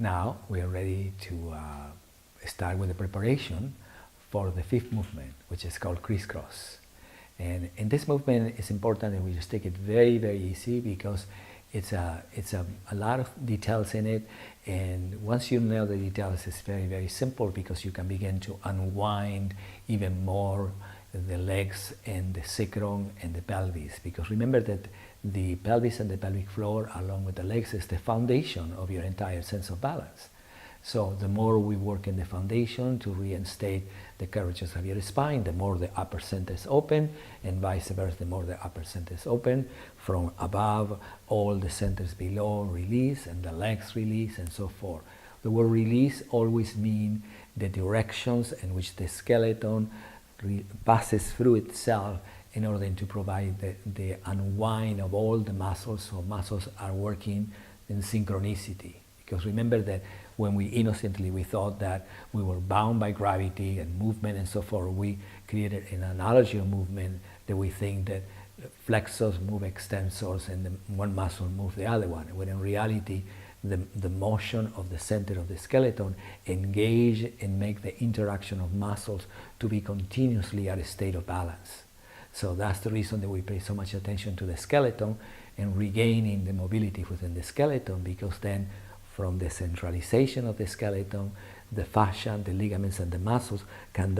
Now we are ready to start with the preparation for the fifth movement, which is called crisscross. And in this movement, it's important that we just take it very, very easy because it's a lot of details in it. And once you know the details, it's very, very simple because you can begin to unwind even more the legs and the sacrum and the pelvis. Because remember that the pelvis and the pelvic floor, along with the legs, is the foundation of your entire sense of balance. So the more we work in the foundation to reinstate the curvatures of your spine, the more the upper centers open, and vice versa, the more the upper centers open. From above, all the centers below release, and the legs release, and so forth. The word release always means the directions in which the skeleton passes through itself in order to provide the unwind of all the muscles, so muscles are working in synchronicity. Because remember that when we innocently we thought that we were bound by gravity and movement and so forth, we created an analogy of movement that we think that flexors move extensors and one muscle moves the other one, when in reality the motion of the center of the skeleton engage and make the interaction of muscles to be continuously at a state of balance. So that's the reason that we pay so much attention to the skeleton and regaining the mobility within the skeleton, because then from the centralization of the skeleton, the fascia, the ligaments, and the muscles can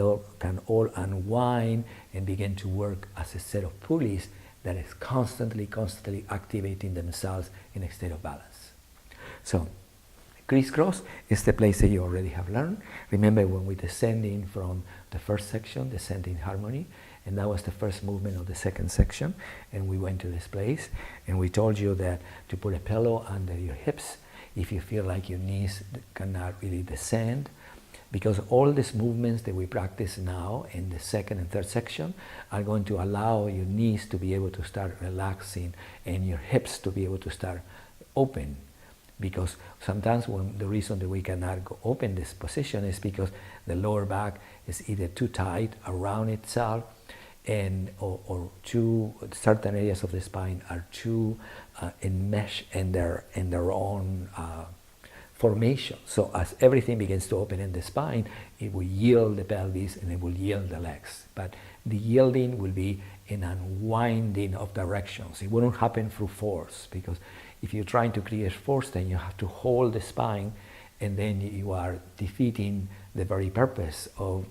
all unwind and begin to work as a set of pulleys that is constantly activating themselves in a state of balance. So, crisscross is the place that you already have learned. Remember when we descending from the first section, descending harmony, and that was the first movement of the second section, and we went to this place, and we told you that to put a pillow under your hips if you feel like your knees cannot really descend, because all these movements that we practice now in the second and third section are going to allow your knees to be able to start relaxing and your hips to be able to start open. Because sometimes the reason that we cannot go open this position is because the lower back is either too tight around itself, and or too certain areas of the spine are too enmeshed in their own formation. So as everything begins to open in the spine, it will yield the pelvis and it will yield the legs. But the yielding will be an unwinding of directions. It wouldn't happen through force, because if you're trying to create force, then you have to hold the spine, and then you are defeating the very purpose of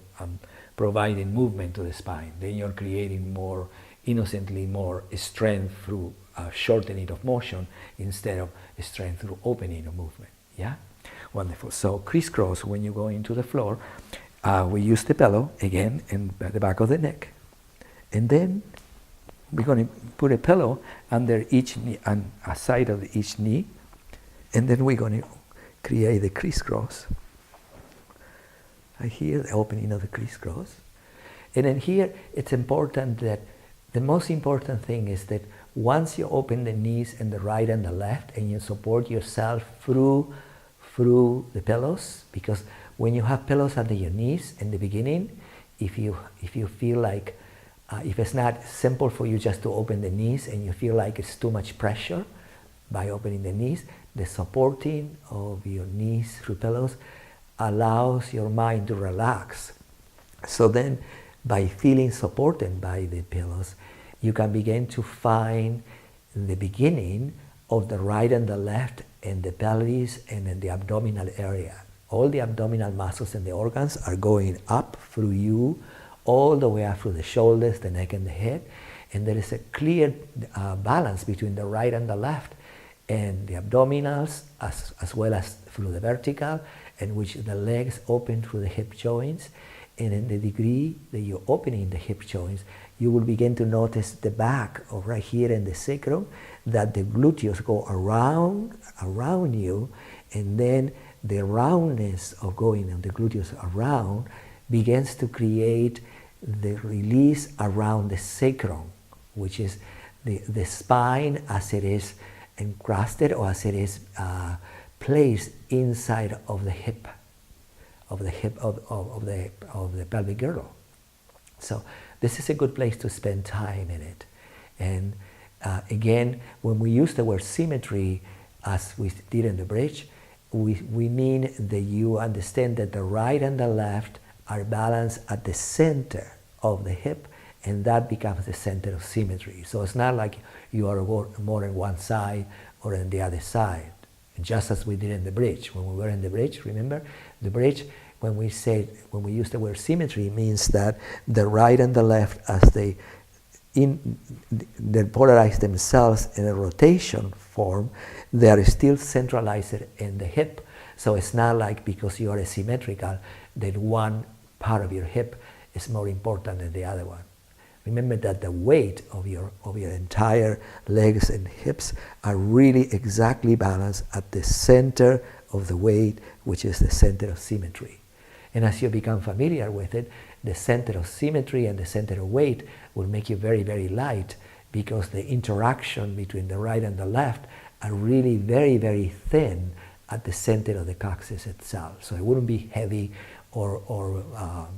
providing movement to the spine. Then you're creating more, innocently more strength through shortening of motion instead of strength through opening of movement. Yeah? Wonderful. So crisscross, when you go into the floor, we use the pillow again at the back of the neck. And then we're going to put a pillow under each knee, on a side of each knee, and then we're going to create the crisscross. I hear the opening of the crisscross. And then here, it's important that the most important thing is that once you open the knees in the right and the left, and you support yourself through the pillows, because when you have pillows under your knees in the beginning, if you feel like if it's not simple for you just to open the knees and you feel like it's too much pressure by opening the knees, the supporting of your knees through pillows allows your mind to relax. So then, by feeling supported by the pillows, you can begin to find the beginning of the right and the left in the pelvis and in the abdominal area. All the abdominal muscles and the organs are going up through you, all the way up through the shoulders, the neck, and the head. And there is a clear balance between the right and the left, and the abdominals as well as through the vertical, in which the legs open through the hip joints. And in the degree that you're opening the hip joints, you will begin to notice the back of right here in the sacrum, that the gluteus go around you, and then the roundness of going on the gluteus around begins to create the release around the sacrum, which is the spine as it is encrusted, or as it is placed inside of the hip, of the pelvic girdle. So this is a good place to spend time in it. And again, when we use the word symmetry, as we did in the bridge, we mean that you understand that the right and the left are balanced at the center of the hip, and that becomes the center of symmetry. So it's not like you are more on one side or on the other side, just as we did in the bridge. When we were in the bridge, remember? The bridge, when we use the word symmetry, means that the right and the left, as they polarize themselves in a rotation form, they are still centralized in the hip. So it's not like because you are asymmetrical that one part of your hip is more important than the other one. Remember that the weight of your entire legs and hips are really exactly balanced at the center of the weight, which is the center of symmetry. And as you become familiar with it, the center of symmetry and the center of weight will make you very, very light, because the interaction between the right and the left are really very, very thin at the center of the coccyx itself. So it wouldn't be heavy or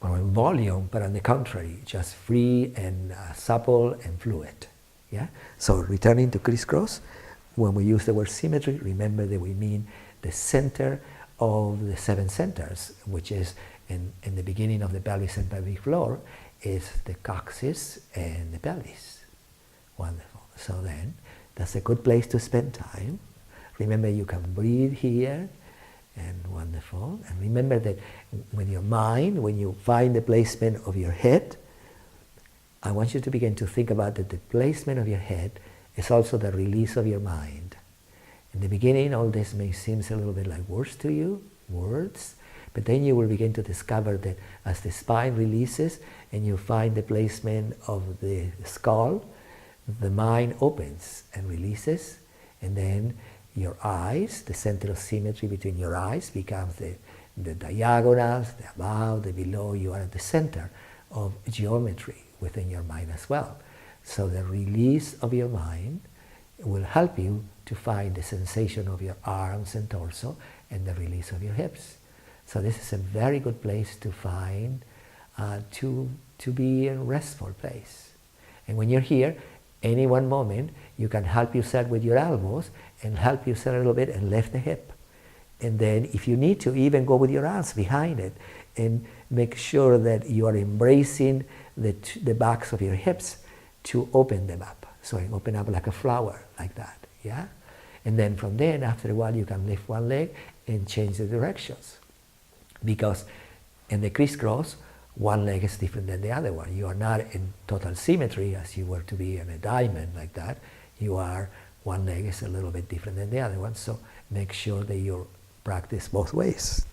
in volume, but on the contrary, just free and supple and fluid. Yeah. So returning to crisscross, when we use the word symmetry, remember that we mean the center of the 7 centers, which is in the beginning of the pelvis and pelvic floor, is the coccyx and the pelvis. Wonderful. So then, that's a good place to spend time. Remember, you can breathe here, and wonderful. And remember that with your mind, when you find the placement of your head, I want you to begin to think about that the placement of your head is also the release of your mind. In the beginning, all this may seem a little bit like words to you, but then you will begin to discover that as the spine releases and you find the placement of the skull, the mind opens and releases, and then your eyes, the center of symmetry between your eyes becomes the diagonals, the above, the below. You are at the center of geometry within your mind as well. So the release of your mind will help you to find the sensation of your arms and torso, and the release of your hips. So this is a very good place to find, to be a restful place. And when you're here, any one moment, you can help yourself with your elbows and help yourself a little bit and lift the hip. And then if you need to, even go with your arms behind it and make sure that you are embracing the backs of your hips to open them up. So you open up like a flower, like that, yeah? And then from there, after a while, you can lift one leg and change the directions. Because in the crisscross, one leg is different than the other one. You are not in total symmetry as you were to be in a diamond like that. You are, one leg is a little bit different than the other one. So make sure that you practice both ways.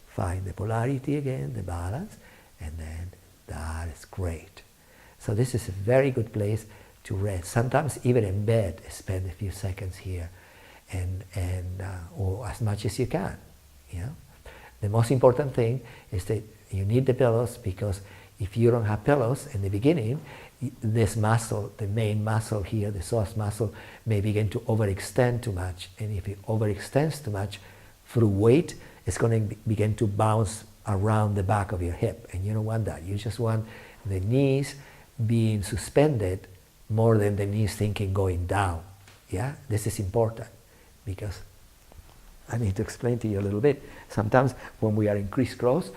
Find the polarity again, the balance, and then that is great. So this is a very good place to rest. Sometimes even in bed, spend a few seconds here, or as much as you can. You know? The most important thing is that you need the pillows, because if you don't have pillows in the beginning, this muscle, the main muscle here, the psoas muscle, may begin to overextend too much. And if it overextends too much through weight, it's going to begin to bounce around the back of your hip. And you don't want that. You just want the knees being suspended more than the knees thinking going down. Yeah, this is important, because I need to explain to you a little bit. Sometimes when we are in crisscross,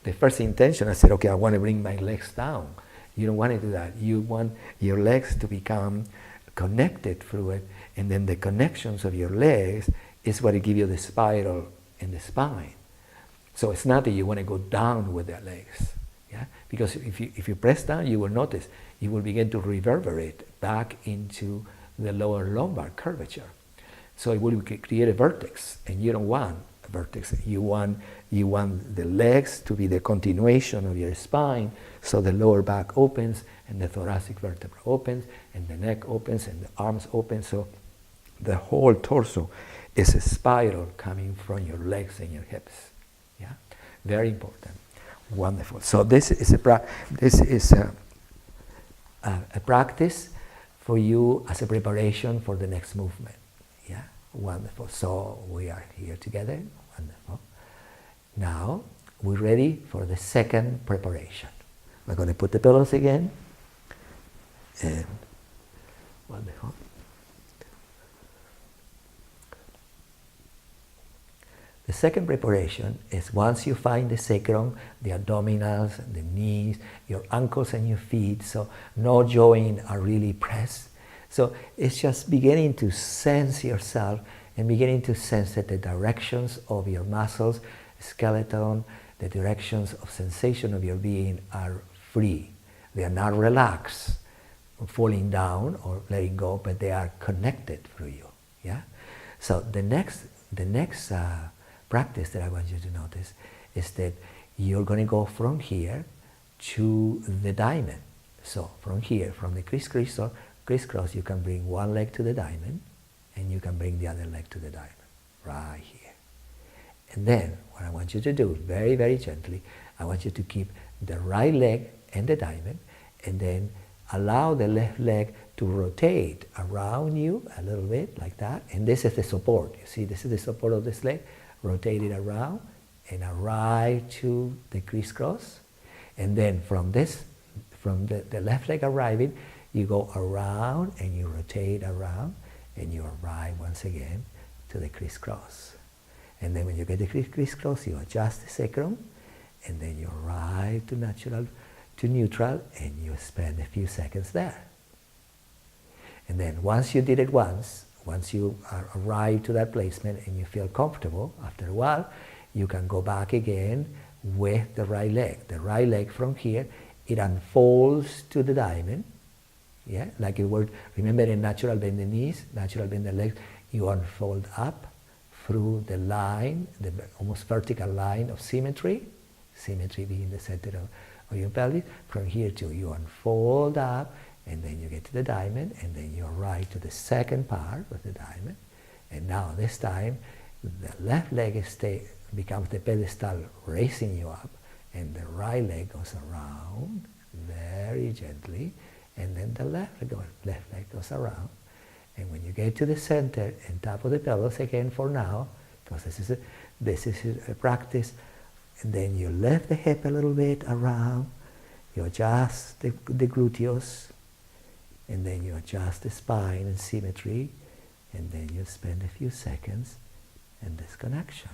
the first intention, I said, okay, I want to bring my legs down. You don't want to do that. You want your legs to become connected through it, and then the connections of your legs is what give you the spiral in the spine. So it's not that you want to go down with the legs, yeah? Because if you press down, you will notice you will begin to reverberate back into the lower lumbar curvature. So it will create a vertex, and you don't want a vertex. You want the legs to be the continuation of your spine, so the lower back opens, and the thoracic vertebra opens, and the neck opens, and the arms open. So the whole torso is a spiral coming from your legs and your hips. Yeah, very important. Wonderful. So this is a practice for you as a preparation for the next movement. Yeah, wonderful. So we are here together. Wonderful. Now we're ready for the second preparation. We're going to put the pillows again. And wonderful. The second preparation is once you find the sacrum, the abdominals, the knees, your ankles and your feet, so no joints are really pressed. So it's just beginning to sense yourself and beginning to sense that the directions of your muscles, skeleton, the directions of sensation of your being are free. They are not relaxed, falling down or letting go, but they are connected through you. Yeah. So the next practice that I want you to notice is that you're going to go from here to the diamond. So from here, from the crisscross, you can bring one leg to the diamond, and you can bring the other leg to the diamond, right here. And then what I want you to do, very, very gently, I want you to keep the right leg and the diamond, and then allow the left leg to rotate around you a little bit like that. And this is the support. You see, this is the support of this leg. Rotate it around and arrive to the crisscross. And then from the left leg arriving, you go around and you rotate around and you arrive once again to the crisscross. And then when you get the crisscross, you adjust the sacrum, and then you arrive to neutral, and you spend a few seconds there. And then once you did it once you arrive to that placement and you feel comfortable, after a while, you can go back again with the right leg. The right leg from here, it unfolds to the diamond. Yeah, like it would, remember in natural bend the knees, natural bend the legs, you unfold up through the line, the almost vertical line of symmetry being the center of your pelvis. From here to you unfold up, and then you get to the diamond, and then you arrive to the second part of the diamond. And now this time, the left leg becomes the pedestal raising you up, and the right leg goes around very gently, and then the left leg goes around. And when you get to the center and top of the pelvis again for now, because this is a practice, and then you lift the hip a little bit around, you adjust the gluteus, and then you adjust the spine and symmetry, and then you spend a few seconds in this connection.